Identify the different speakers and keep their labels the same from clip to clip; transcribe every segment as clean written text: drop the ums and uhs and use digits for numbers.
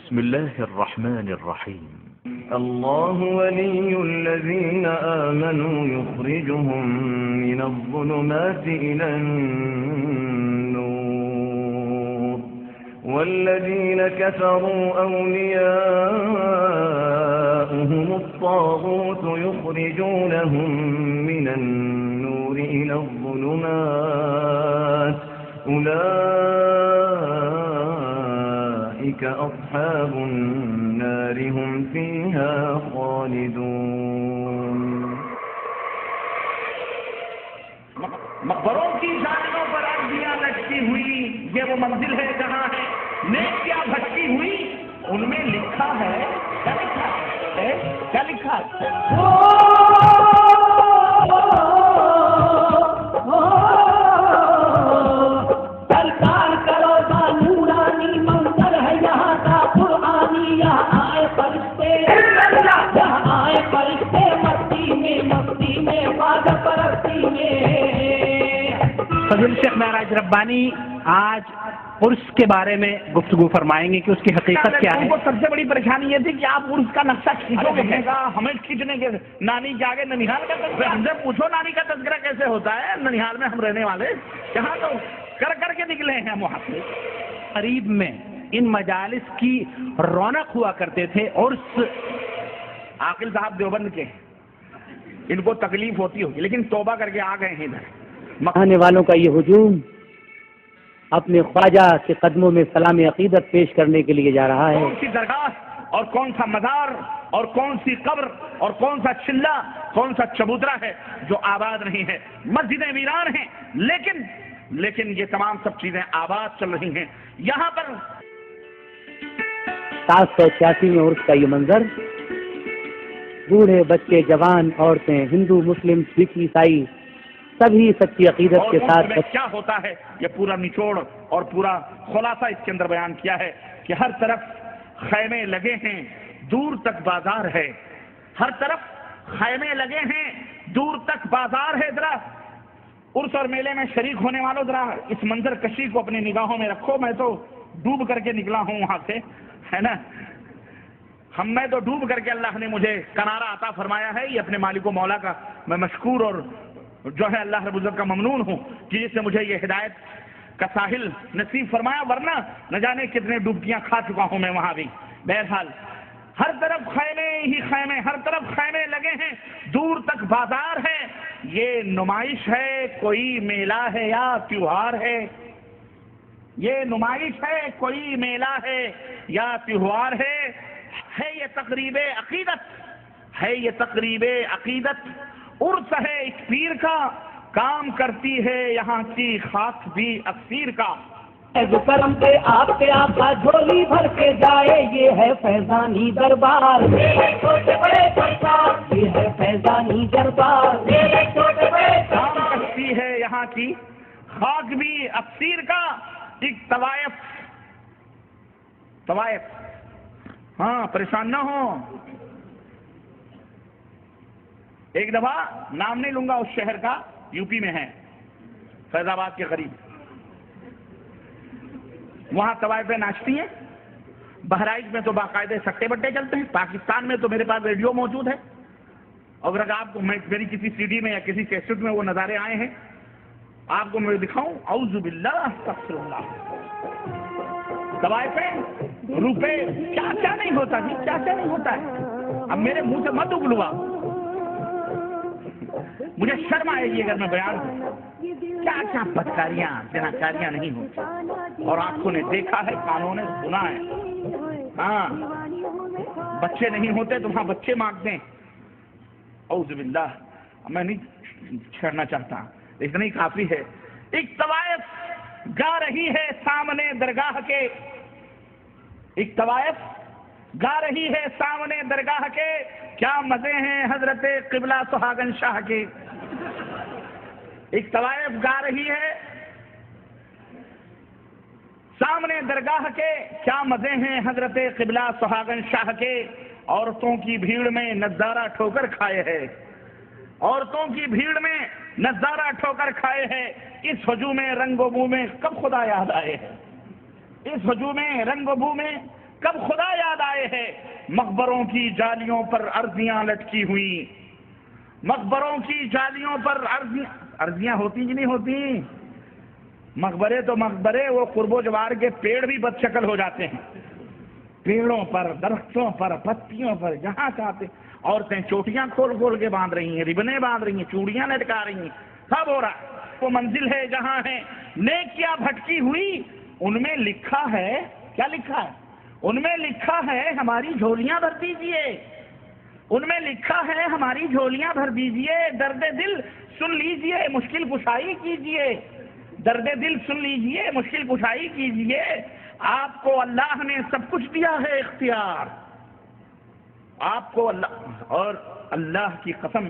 Speaker 1: بسم الله الرحمن الرحيم.
Speaker 2: الله ولي الذين آمنوا يخرجهم من الظلمات إلى النور والذين كفروا أولياؤهم الطاغوت يخرجونهم من النور إلى الظلمات أولئك أصحاب النار هم فيها خالدون.
Speaker 3: مقبروں کی جانوں پر عرضیاں لٹکی ہوئی، یہ وہ منزل ہے جہاں ہے نیکیاں بھٹکی ہوئی. ان میں لکھا ہے، کیا لکھا ہے؟ کیا لکھا ہے؟ سرکار کرو دا نورانی منظر ہے یہاں کا قرآنی. یہاں آئے فرشتے، یہاں آئے فرشتے مستی میں واجہ پرستی میں. فضل شیخ معراج ربانی آج عرس کے بارے میں گفتگو فرمائیں گے کہ اس کی حقیقت کیا ہے. سب سے بڑی پریشانی یہ تھی کہ آپ عرس کا نقشہ کھینچو گے، ہمیں کھینچنے کے نانی کے آگے ننیحال کا تذکرہ. ہم سے پوچھو نانی کا تذکرہ کیسے ہوتا ہے؟ ننیحال میں ہم رہنے والے یہاں تو کر کے نکلے ہیں ہم وہاں سے. قریب میں ان مجالس کی رونق ہوا کرتے تھے. عرس عاقل صاحب دیوبند کے، ان کو تکلیف ہوتی ہوگی لیکن توبہ کر کے آ گئے ہیں ادھر.
Speaker 4: آنے والوں کا یہ ہجوم اپنے خواجہ کے قدموں میں سلام عقیدت پیش کرنے کے لیے جا رہا ہے.
Speaker 3: کون سی درگاہ اور کون سا مزار اور کون سی قبر اور کون سا چلہ، کون سا چبوترا ہے جو آباد نہیں ہے؟ مسجدیں ویران ہیں لیکن یہ تمام سب چیزیں آباد چل رہی ہیں. یہاں پر
Speaker 4: 786 میں عرس کا یہ منظر، بوڑھے بچے جوان عورتیں ہندو مسلم سکھ عیسائی سبھی سچی عقیدت کے ساتھ.
Speaker 3: کیا ہوتا ہے یہ پورا نچوڑ اور پورا خلاصہ اس کے اندر بیان کیا ہے کہ ہر طرف خیمے لگے ہیں، دور تک بازار ہے. ہر طرف خیمے لگے ہیں، دور تک بازار ہے. ذرا عرس اور میلے میں شریک ہونے والوں ذرا اس منظر کشی کو اپنی نگاہوں میں رکھو. میں تو ڈوب کر کے نکلا ہوں وہاں سے، ہے نا. میں تو ڈوب کر کے اللہ نے مجھے کنارہ عطا فرمایا ہے. یہ اپنے مالک و مولا کا میں مشکور اور جو ہے اللہ رب العزت کا ممنون ہوں کہ جس نے مجھے یہ ہدایت کا ساحل نصیب فرمایا، ورنہ نہ جانے کتنے ڈبکیاں کھا چکا ہوں میں وہاں بھی. بہرحال ہر طرف خیمے ہی خیمے، ہر طرف خیمے لگے ہیں، دور تک بازار ہے. یہ نمائش ہے، کوئی میلہ ہے یا تیوہار ہے؟ یہ نمائش ہے، کوئی میلہ ہے یا تیوہار ہے یہ تقریب عقیدت ہے. یہ تقریب عقیدت عرس ہے ایک پیر کا، کام کرتی ہے یہاں کی خاک بھی اکثیر کا. جو کرم پہ آپ پہ آقا جھولی بھر کے جائے، یہ ہے فیضانی دربار. یہ ہے فیضانی دربار. کام کرتی ہے یہاں کی خاک بھی اکثیر کا. ایک طوائف، ہاں پریشان نہ ہو. ایک دفعہ نام نہیں لوں گا اس شہر کا، یو پی میں ہے، فیض آباد کے قریب. وہاں طوائفیں ناچتی ہیں. بہرائچ میں تو باقاعدے سٹے بٹے چلتے ہیں. پاکستان میں تو میرے پاس ریڈیو موجود ہے، اگر آپ کو میری کسی سی ڈی میں یا کسی کیسٹ میں وہ نظارے آئے ہیں آپ کو میں دکھاؤں. اعوذ باللہ استغفر اللہ. طوائفیں روپے کیا نہیں ہوتا جی، کیا نہیں ہوتا ہے. اب میرے منہ سے مت اگلوا، مجھے شرم آئے گی اگر میں بیان کروں. کیا بدکاریاں جناکاریاں نہیں ہوتی، اور آنکھوں نے دیکھا ہے، کانوں نے سنا ہے. ہاں بچے نہیں ہوتے تو وہاں بچے مانگتے ہیں. اعوذ باللہ، میں نہیں چھیڑنا چاہتا، اتنا ہی کافی ہے. ایک طوائف گا رہی ہے سامنے درگاہ کے، ایک طوائف گا رہی ہے سامنے درگاہ کے، کیا مزے ہیں حضرت قبلہ سہاگن شاہ کے. ایک طوائف گا رہی ہے سامنے درگاہ کے، کیا مزے ہیں حضرت قبلہ سہاگن شاہ کے. عورتوں کی بھیڑ میں نظارہ ٹھوکر کھائے ہے، عورتوں کی بھیڑ میں نظارہ ٹھوکر کھائے ہے. اس ہجوم رنگ و بو میں کب خدا یاد آئے ہیں، اس ہجوم رنگ و بو میں کب خدا یاد آئے ہیں؟ مقبروں کی جالیوں پر عرضیاں لٹکی ہوئی، مقبروں کی جالیوں پر عرضیاں ہوتی کہ نہیں ہوتی؟ مقبرے تو مقبرے، وہ قرب و جوار کے پیڑ بھی بد شکل ہو جاتے ہیں، پیڑوں پر، درختوں پر، پتیوں پر، جہاں چاہتے عورتیں چوٹیاں کھول کھول کے باندھ رہی ہیں، ربنیں باندھ رہی ہیں، چوڑیاں لٹکا رہی ہیں، سب ہو رہا ہے۔ وہ منزل ہے جہاں ہے نیکیاں بھٹکی ہوئی، ان میں لکھا ہے، کیا لکھا ہے؟ ان میں لکھا ہے ہماری جھولیاں بھر دیجیے، ان میں لکھا ہے ہماری جھولیاں بھر دیجیے، درد دل سن لیجیے، مشکل کشائی کیجیے، درد دل سن لیجیے، مشکل کشائی کیجیے۔ آپ کو اللہ نے سب کچھ دیا ہے اختیار، آپ کو اللہ، اور اللہ کی قسم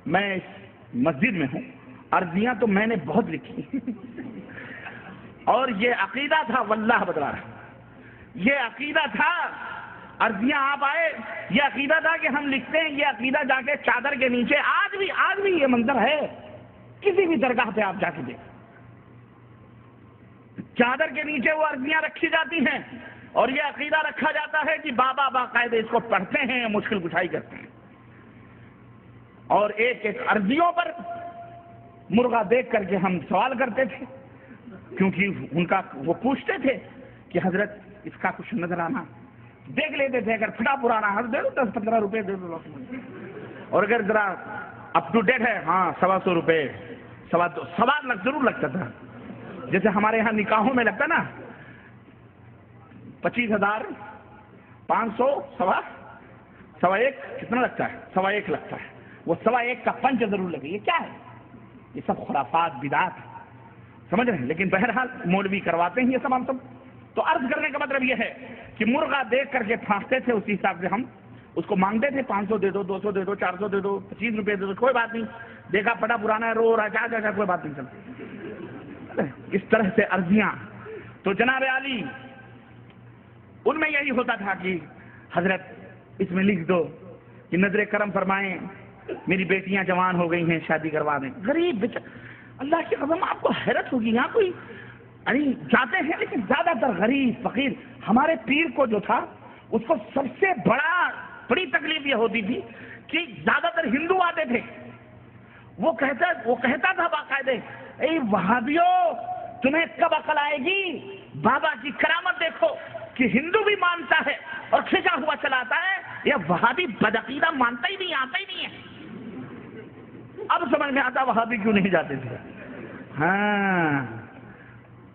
Speaker 3: میں اس مسجد میں ہوں، عرضیاں تو میں نے بہت لکھی اور یہ عقیدہ تھا، واللہ بتلا رہا، یہ عقیدہ تھا، عرضیاں آپ آئے، یہ عقیدہ تھا کہ ہم لکھتے ہیں، یہ عقیدہ جا کے چادر کے نیچے آج بھی یہ منظر ہے، کسی بھی درگاہ پہ آپ جا کے دیکھیں، چادر کے نیچے وہ عرضیاں رکھی جاتی ہیں، اور یہ عقیدہ رکھا جاتا ہے کہ بابا باقاعدہ اس کو پڑھتے ہیں، مشکل کشائی کرتے ہیں، اور ایک ایک عرضیوں پر مرغا دیکھ کر کے ہم سوال کرتے تھے، کیونکہ ان کا وہ پوچھتے تھے کہ حضرت اس کا کچھ نظر آنا، دیکھ لیتے تھے، اگر پھٹا پرانا ہے دے دو 10-15 روپے دے دو، اور اگر ذرا اپ ٹو ڈیٹ ہے، ہاں 125 روپے، 2.25 لاکھ ضرور لگتا تھا، جیسے ہمارے یہاں نکاحوں میں لگتا نا 25,000 500 1.25 کتنا لگتا ہے؟ 1.25 لگتا ہے، وہ 1.25 کا پنچ ضرور لگے۔ یہ کیا ہے؟ یہ سب خرافات بدعات ہے، سمجھ رہے ہیں؟ لیکن بہرحال مولوی کرواتے ہیں یہ سب، ہم سب تو عرض کرنے کا مطلب یہ ہے کہ مرغا دیکھ کر کے پھانستے تھے، اسی حساب سے ہم اس کو مانگتے تھے، 500 دے دو، 200 دے دو، 400 دے دو، 25 روپے دے دو، کوئی بات نہیں، دیکھا پڑا پرانا ہے، رو رہا ہے، کیا کوئی بات نہیں چلتا، اس طرح سے عرضیاں۔ تو جناب عالی ان میں یہی ہوتا تھا کہ حضرت اس میں لکھ دو کہ نظر کرم فرمائیں، میری بیٹیاں جوان ہو گئی ہیں، شادی کروا دیں۔ غریب اللہ کی قسم آپ کو حیرت ہوگی، یہاں کوئی جاتے ہیں لیکن زیادہ تر غریب فقیر۔ ہمارے پیر کو جو تھا اس کو سب سے بڑی تکلیف یہ ہوتی تھی کہ زیادہ تر ہندو آتے تھے، وہ کہتا تھا باقاعدہ، اے وہابیوں تمہیں کب عقل آئے گی، بابا کی کرامت دیکھو کہ ہندو بھی مانتا ہے اور کھینچا ہوا چلاتا ہے، یہ وہابی بدعقیدہ مانتا ہی نہیں، آتا ہی نہیں ہے۔ اب سمجھ میں آتا وہابی کیوں نہیں جاتے تھے۔ ہاں،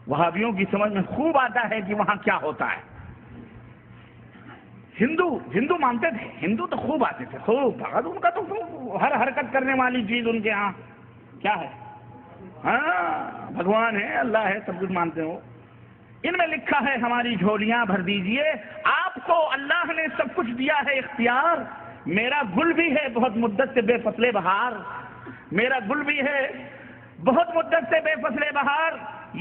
Speaker 3: وہابیوں کی سمجھ میں خوب آتا ہے کہ وہاں کیا ہوتا ہے۔ ہندو مانتے تھے، ہندو تو خوب آتے تھے، خوب، ان کا تو ہر حرکت کرنے والی چیز ان کے ہاں کیا ہے، ہاں بھگوان ہے، اللہ ہے، سب کچھ مانتے ہو۔ ان میں لکھا ہے ہماری جھولیاں بھر دیجئے، آپ کو اللہ نے سب کچھ دیا ہے اختیار۔ میرا گل بھی ہے بہت مدت سے بے فصلے بہار، میرا گل بھی ہے بہت مدت سے بے فصلے بہار،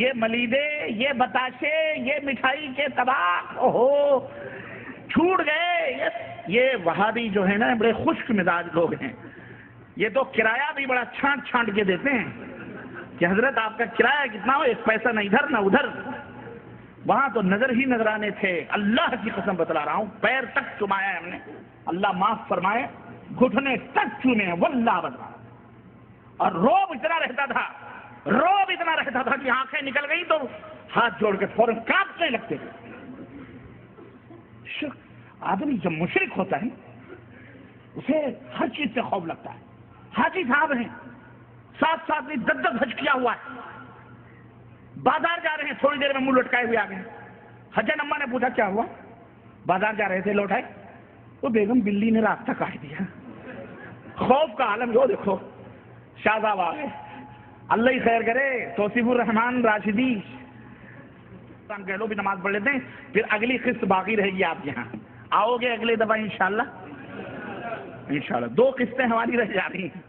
Speaker 3: یہ ملیدے، یہ بتاشے، یہ مٹھائی کے طباق اوہو چھوٹ گئے۔ یہ وہابی جو ہے نا بڑے خشک مزاج لوگ ہیں، یہ تو کرایہ بھی بڑا چھانٹ چھانٹ کے دیتے ہیں کہ حضرت آپ کا کرایہ کتنا ہو، 1 پیسہ نہ ادھر نہ ادھر۔ وہاں تو نظر ہی نظرانے تھے، اللہ کی قسم بتلا رہا ہوں، پیر تک چمایا ہے ہم نے، اللہ معاف فرمائے، گھٹنے تک چومے ہیں، واللہ بتلا۔ اور روب اتنا رہتا تھا کہ آنکھیں نکل گئی تو ہاتھ جوڑ کے فوراً کانپنے لگتے تھے۔ آدمی جب مشرک ہوتا ہے اسے ہر چیز سے خوف لگتا ہے۔ حاجی صاحب ہیں، 7 میں 10 حج کیا ہوا ہے، بازار جا رہے ہیں، تھوڑی دیر میں منہ لٹکائے ہوئے آ گئے۔ حجن اماں نے پوچھا کیا ہوا، بازار جا رہے تھے لوٹائے، تو بیگم بلی نے راستہ کاٹ دیا۔ خوف کا عالم جو دیکھو، شاہ صاحب آ گئے، اللہ ہی خیر کرے، توصیف الرحمان راشدی کہہ لو بھی نماز پڑھ لیتے ہیں، پھر اگلی قسط باقی رہے گی، آپ یہاں آؤ گے اگلے دفعہ انشاءاللہ 2 قسطیں ہماری رہ جا رہی ہیں۔